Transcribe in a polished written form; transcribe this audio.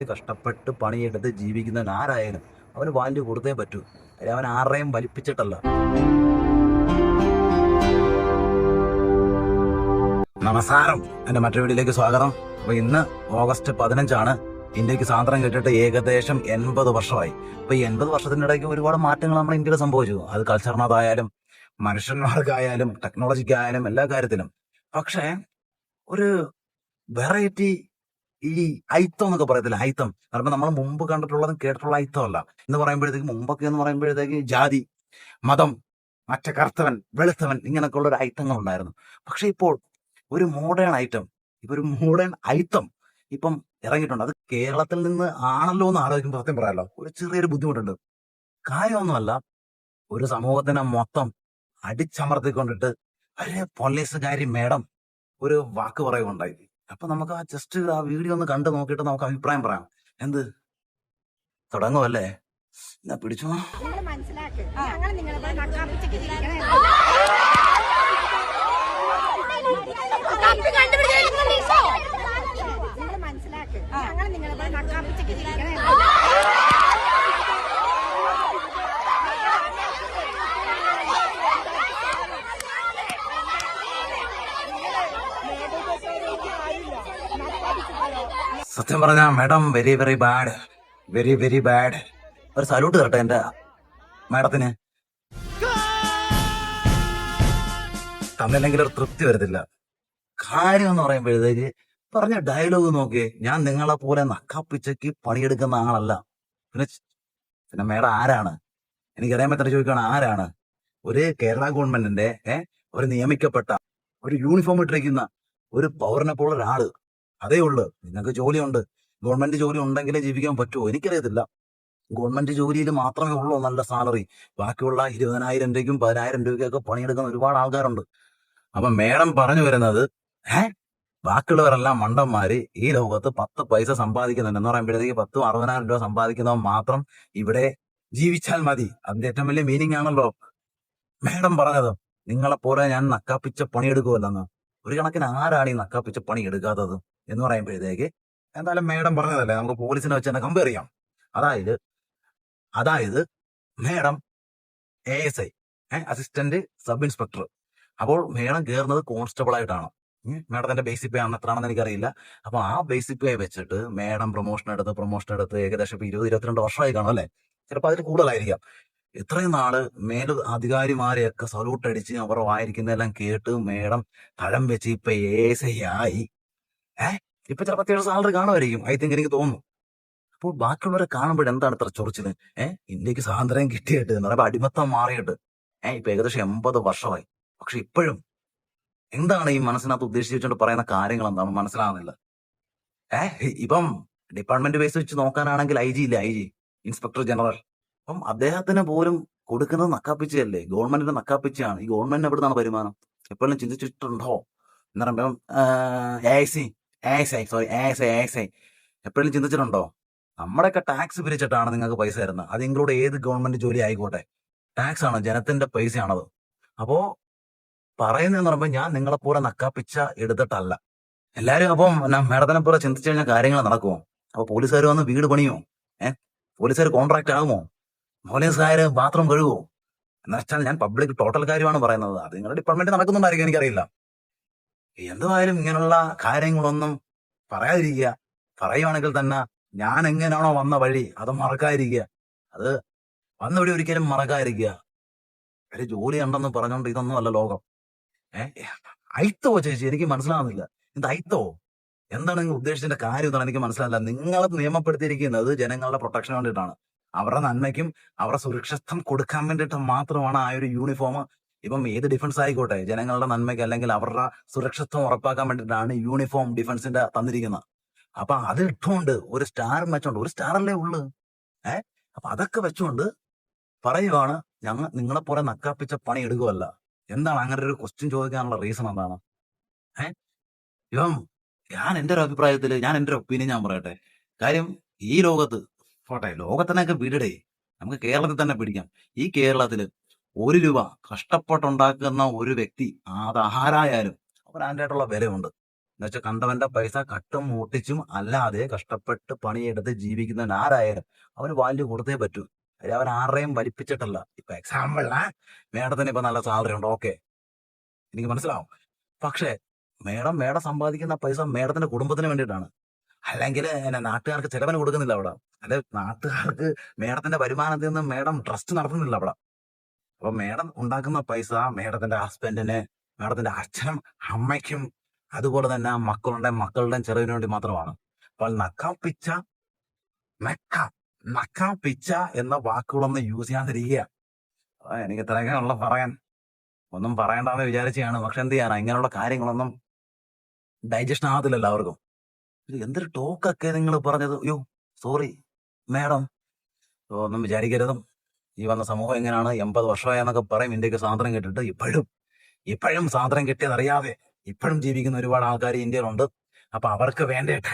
കഷ്ടപ്പെട്ട് പണിയെടുത്ത് ജീവിക്കുന്നവൻ ആരായാലും അവന് വാല്യൂ കൊടുത്തേ പറ്റൂ. കാര്യം അവൻ ആരുടെയും വലിപ്പിച്ചിട്ടല്ല. നമസ്കാരം, എന്റെ മറ്റൊരു വീഡിയോയിലേക്ക് സ്വാഗതം. അപ്പൊ ഇന്ന് ഓഗസ്റ്റ് 15 ഇന്ത്യക്ക് സ്വാതന്ത്ര്യം കിട്ടിയിട്ട് ഏകദേശം 80 വർഷമായി. അപ്പൊ ഈ 80 വർഷത്തിനിടയ്ക്ക് ഒരുപാട് മാറ്റങ്ങൾ നമ്മുടെ ഇന്ത്യയിൽ സംഭവിച്ചു. അത് കൾച്ചറിനകത്തായാലും മനുഷ്യന്മാർക്കായാലും ടെക്നോളജിക്കായാലും എല്ലാ കാര്യത്തിലും. പക്ഷേ ഒരു വെറൈറ്റി ഈ അയിത്തം എന്നൊക്കെ പറയത്തില്ല, അയിത്തം കാരണം നമ്മൾ മുമ്പ് കണ്ടിട്ടുള്ളതും കേട്ടിട്ടുള്ള അയിത്തമല്ല എന്ന് പറയുമ്പോഴത്തേക്ക്. മുമ്പൊക്കെ എന്ന് പറയുമ്പോഴത്തേക്ക് ജാതി, മതം, മറ്റേ കറുത്തവൻ, വെളുത്തവൻ, ഇങ്ങനൊക്കെ ഉള്ള ഒരു ഐറ്റങ്ങൾ ഉണ്ടായിരുന്നു. പക്ഷെ ഇപ്പോൾ ഒരു മോഡേൺ ഐറ്റം, ഇപ്പൊ ഒരു മോഡേൺ ഐറ്റം ഇപ്പം ഇറങ്ങിയിട്ടുണ്ട്. അത് കേരളത്തിൽ നിന്ന് ആണല്ലോ എന്ന് ആലോചിക്കുമ്പോൾ സത്യം പറയാലോ ഒരു ചെറിയൊരു ബുദ്ധിമുട്ടുണ്ട്. കാര്യമൊന്നുമല്ല, ഒരു സമൂഹത്തിനെ മൊത്തം അടിച്ചമർത്തിക്കൊണ്ടിട്ട് ഒരു പോലീസുകാരി മേഡം ഒരു വാക്ക് പറയുകയുണ്ടായി. അപ്പൊ നമുക്ക് ആ ജസ്റ്റ് ആ വീഡിയോ ഒന്ന് കണ്ടു നോക്കിയിട്ട് നമുക്ക് അഭിപ്രായം പറയാം. എന്ത് തുടങ്ങുമല്ലേ? എന്നാ പിടിച്ചോ. സത്യം പറഞ്ഞ madam very very bad, very very bad. ഒരു സല്യൂട്ട് തരട്ടെ എന്റെ മാഡത്തിന്. തന്നില്ലെങ്കിൽ ഒരു തൃപ്തി വരത്തില്ല. കാര്യം എന്ന് പറയുമ്പോഴത്തേക്ക് പറഞ്ഞ ഡയലോഗ് നോക്കിയേ. ഞാൻ നിങ്ങളെ പോലെ നക്കാപ്പിച്ചയ്ക്ക് പണിയെടുക്കുന്ന ആളല്ല. പിന്നെ പിന്നെ മേഡം ആരാണ്? എനിക്കറിയാൻ പറ്റാതെ ചോദിക്കുകയാണ്, ആരാണ്? ഒരു കേരള ഗവൺമെന്റിന്റെ ഒരു നിയമിക്കപ്പെട്ട ഒരു യൂണിഫോം ഇട്ടിരിക്കുന്ന ഒരു പൗരനെ പോലെ ഒരാള്. അതേ ഉള്ളു. നിങ്ങൾക്ക് ജോലിയുണ്ട്, ഗവൺമെന്റ് ജോലി ഉണ്ടെങ്കിലേ ജീവിക്കാൻ പറ്റുമോ എനിക്കറിയത്തില്ല. ഗവൺമെന്റ് ജോലിയിൽ മാത്രമേ ഉള്ളൂ നല്ല സാലറി. ബാക്കിയുള്ള 20,000 രൂപയ്ക്കും 10,000 രൂപയ്ക്കൊക്കെ പണിയെടുക്കുന്ന ഒരുപാട് ആൾക്കാരുണ്ട്. അപ്പൊ മേഡം പറഞ്ഞു വരുന്നത് ബാക്കിയുള്ളവരെല്ലാം മണ്ടന്മാര്, ഈ ലോകത്ത് 10 പൈസ സമ്പാദിക്കുന്നുണ്ട് എന്ന് പറയുമ്പോഴത്തേക്ക് 10,000 60,000 രൂപ സമ്പാദിക്കുന്നവൻ മാത്രം ഇവിടെ ജീവിച്ചാൽ മതി. അതിന്റെ ഏറ്റവും വലിയ മീനിങ് ആണല്ലോ മേഡം പറഞ്ഞത്. നിങ്ങളെപ്പോലെ ഞാൻ നക്കാപ്പിച്ച പണിയെടുക്കുമല്ലെന്ന്. ഒരു കണക്കിന് ആരാണ് ഈ നക്കാപ്പിച്ച പണി എടുക്കാത്തത് എന്ന് പറയുമ്പോഴത്തേക്ക് എന്തായാലും മേഡം പറഞ്ഞതല്ലേ, നമുക്ക് പോലീസിനെ വെച്ച് തന്നെ കമ്പയർ ചെയ്യാം. അതായത് അതായത് madam ASI, assistant sub inspector. അപ്പോൾ മേഡം കയറുന്നത് കോൺസ്റ്റബിൾ ആയിട്ടാണ്. മേഡത്തിന്റെ ബേസിക് പേ ആണ് എത്രയാണെന്ന് എനിക്കറിയില്ല. അപ്പൊ ആ ബേസിക് പേ വെച്ചിട്ട് മേഡം പ്രൊമോഷൻ എടുത്ത് ഏകദേശം 20-22 വർഷമായി കാണും അല്ലെ? ചിലപ്പോൾ അതിൽ കൂടുതലായിരിക്കാം. ഇത്രയും നാള് മേൽ അധികാരിമാരെയൊക്കെ സല്യൂട്ട് അടിച്ച് അവർ വായിരിക്കുന്നതെല്ലാം കേട്ട് മേഡം തഴം വെച്ച് ഇപ്പൊ ASI ആയി. ഇപ്പൊ ചിലപ്പോൾ അത്യാവശ്യം സാലറി കാണുമായിരിക്കും, ഐ തിങ്ക്, എനിക്ക് തോന്നുന്നു. അപ്പോൾ ബാക്കിയുള്ളവരെ കാണുമ്പോൾ എന്താണ് ഇത്ര ചൊറിച്ചിന്? ഇന്ത്യക്ക് സ്വാതന്ത്ര്യം കിട്ടിയിട്ട് എന്ന് പറയുമ്പോൾ അടിമത്തം മാറിയിട്ട് ഇപ്പൊ ഏകദേശം 80 വർഷമായി. പക്ഷെ ഇപ്പോഴും എന്താണ് ഈ മനസ്സിനകത്ത് ഉദ്ദേശിച്ച് വെച്ചോണ്ട് പറയുന്ന കാര്യങ്ങൾ എന്താണ് മനസ്സിലാവുന്നില്ല. ഇപ്പം ഡിപ്പാർട്ട്മെന്റ് ബേസ് വെച്ച് നോക്കാനാണെങ്കിൽ IG ഇല്ലേ, IG, ഇൻസ്പെക്ടർ ജനറൽ. അപ്പം അദ്ദേഹത്തിന് പോലും കൊടുക്കുന്നത് നക്കാപ്പിച്ചയല്ലേ, ഗവൺമെന്റിന്റെ നക്കാപ്പിച്ചയാണ്. ഈ ഗവൺമെന്റിന് എവിടുന്നാണ് വരുമാനം? എപ്പോഴും ചിന്തിച്ചിട്ടുണ്ടോ എന്ന് പറയുമ്പം ASI എപ്പോഴും ചിന്തിച്ചിട്ടുണ്ടോ? നമ്മുടെയൊക്കെ ടാക്സ് പിരിച്ചിട്ടാണ് നിങ്ങൾക്ക് പൈസ തരുന്നത്. അത് ഇൻക്ലൂഡ് ഏത് ഗവൺമെന്റ് ജോലി ആയിക്കോട്ടെ, ടാക്സ് ആണ്, ജനത്തിന്റെ പൈസയാണത്. അപ്പോ പറയുന്നതെന്ന് പറയുമ്പോൾ ഞാൻ നിങ്ങളെപ്പോലെ നക്കാപ്പിച്ച എടുത്തിട്ടല്ല എല്ലാരും. അപ്പം മേഡത്തിനെ പോലെ ചിന്തിച്ചു കഴിഞ്ഞാൽ കാര്യങ്ങൾ നടക്കുമോ? അപ്പൊ പോലീസുകാർ വന്ന് വീട് പണിയോ? പോലീസുകാർ കോൺട്രാക്ട് ആകുമോ? പോലീസുകാര് ബാത്റൂം കഴുകുമോ? എന്ന് വെച്ചാൽ ഞാൻ പബ്ലിക് ടോട്ടൽ കാര്യമാണ് പറയുന്നത്. അത് നിങ്ങളുടെ ഡിപ്പാർട്ട്മെന്റ് നടക്കുന്നുണ്ടായിരിക്കും, എനിക്കറിയില്ല. എന്തുമായാലും ഇങ്ങനെയുള്ള കാര്യങ്ങളൊന്നും പറയാതിരിക്കുക. പറയുവാണെങ്കിൽ തന്നെ ഞാൻ എങ്ങനെയാണോ വന്ന വഴി അത് മറക്കാതിരിക്കുക. അത് വന്ന വഴി ഒരിക്കലും മറക്കാതിരിക്കുക. ഒരു ജോലി ഉണ്ടെന്ന് പറഞ്ഞോണ്ട് ഇതൊന്നും അല്ല ലോകം. അയിത്തോ ചേച്ചി, എനിക്ക് മനസ്സിലാവുന്നില്ല. ഇത് അയിത്തോ? എന്താണ് നിങ്ങൾ ഉദ്ദേശിച്ചതിന്റെ കാര്യം എന്നാണ് എനിക്ക് മനസ്സിലാവില്ല. നിങ്ങൾ നിയമപ്പെടുത്തിയിരിക്കുന്നത് ജനങ്ങളുടെ പ്രൊട്ടക്ഷന് വേണ്ടിയിട്ടാണ്, അവരുടെ നന്മയ്ക്കും അവരുടെ സുരക്ഷിതത്വം കൊടുക്കാൻ വേണ്ടിയിട്ട് മാത്രമാണ് ആ ഒരു യൂണിഫോം. ഇപ്പം ഏത് ഡിഫൻസ് ആയിക്കോട്ടെ, ജനങ്ങളുടെ നന്മയ്ക്ക് അല്ലെങ്കിൽ അവരുടെ സുരക്ഷിതത്വം ഉറപ്പാക്കാൻ വേണ്ടിയിട്ടാണ് യൂണിഫോം ഡിഫൻസിന്റെ തന്നിരിക്കുന്നത്. അപ്പൊ അത് ഇട്ടുകൊണ്ട് ഒരു സ്റ്റാർ വെച്ചോണ്ട്, ഒരു സ്റ്റാറല്ലേ ഉള്ളു. അപ്പൊ അതൊക്കെ വെച്ചുകൊണ്ട് പറയുവാണ് നിങ്ങളെ പോലെ നക്കാപ്പിച്ച പണി എടുക്കുമല്ല. എന്താണ് അങ്ങനെ ഒരു ക്വസ്റ്റ്യൻ ചോദിക്കാനുള്ള റീസൺ എന്താണ്? ഇപ്പം ഞാൻ എന്റെ ഒരു അഭിപ്രായത്തില്, ഞാൻ എന്റെ ഒരു ഒപ്പീനിയൻ ഞാൻ പറയട്ടെ. കാര്യം ഈ ലോകത്ത് പോട്ടെ, ലോകത്തിനൊക്കെ വിടടേ, നമുക്ക് കേരളത്തിൽ തന്നെ പിടിക്കാം. ഈ കേരളത്തില് 1 രൂപ കഷ്ടപ്പെട്ടുണ്ടാക്കുന്ന ഒരു വ്യക്തി, അത് ആരായാലും അവൻ അതിൻ്റെതായിട്ടുള്ള വിലയുണ്ട്. എന്നുവെച്ചാൽ കണ്ടവന്റെ പൈസ കട്ടും മൂട്ടിച്ചും അല്ലാതെ കഷ്ടപ്പെട്ട് പണിയെടുത്ത് ജീവിക്കുന്നവൻ ആരായാലും അവന് വാല്യൂ കൊടുത്തേ പറ്റൂ. കാര്യം അവൻ ആരുടെയും വലിപ്പിച്ചിട്ടല്ല. ഇപ്പൊ എക്സാമ്പിളിന് മേഡത്തിന് ഇപ്പൊ നല്ല സാലറി ഉണ്ട്, ഓക്കെ, എനിക്ക് മനസ്സിലാവും. പക്ഷേ മേഡം സമ്പാദിക്കുന്ന പൈസ മേഡത്തിന്റെ കുടുംബത്തിന് വേണ്ടിയിട്ടാണ്. അല്ലെങ്കിൽ നാട്ടുകാർക്ക് ചെലവിന് കൊടുക്കുന്നില്ല അവിടെ. അല്ലെ നാട്ടുകാർക്ക് മേഡത്തിന്റെ വരുമാനത്തിൽ നിന്ന് മേഡം ട്രസ്റ്റ് നടത്തുന്നില്ല അവിടെ. അപ്പൊ മേഡം ഉണ്ടാക്കുന്ന പൈസ മേഡത്തിന്റെ ഹസ്ബൻഡിന്, മേഡത്തിന്റെ അച്ഛനും അമ്മയ്ക്കും, അതുപോലെ തന്നെ മക്കളുടെയും ചെലവിന് വേണ്ടി മാത്രമാണ്. അപ്പോൾ നക്കാപ്പിച്ച എന്ന വാക്കുകളൊന്നും യൂസ് ചെയ്യാതിരിക്കുക. എനിക്ക് ഇത്രയൊക്കെയുള്ള പറയാൻ, ഒന്നും പറയണ്ടെന്ന് വിചാരിച്ചാണ്. പക്ഷെ എന്ത് ചെയ്യാനാ, ഇങ്ങനെയുള്ള കാര്യങ്ങളൊന്നും ഡൈജഷൻ ആകത്തില്ല എല്ലാവർക്കും. ഇത് എന്തൊരു ടോക്കൊക്കെ നിങ്ങൾ പറഞ്ഞത്. അയ്യോ സോറി മേഡം, ഒന്നും വിചാരിക്കരുതും. ഈ വന്ന സമൂഹം എങ്ങനെയാണ്, 80 വർഷമായി എന്നൊക്കെ പറയും ഇന്ത്യക്ക് സ്വാതന്ത്ര്യം കിട്ടിയിട്ട്. ഇപ്പോഴും സ്വാതന്ത്ര്യം കിട്ടിയതറിയാതെ ഇപ്പോഴും ജീവിക്കുന്ന ഒരുപാട് ആൾക്കാർ ഇന്ത്യയിലുണ്ട്. അപ്പൊ അവർക്ക് വേണ്ടിയിട്ട്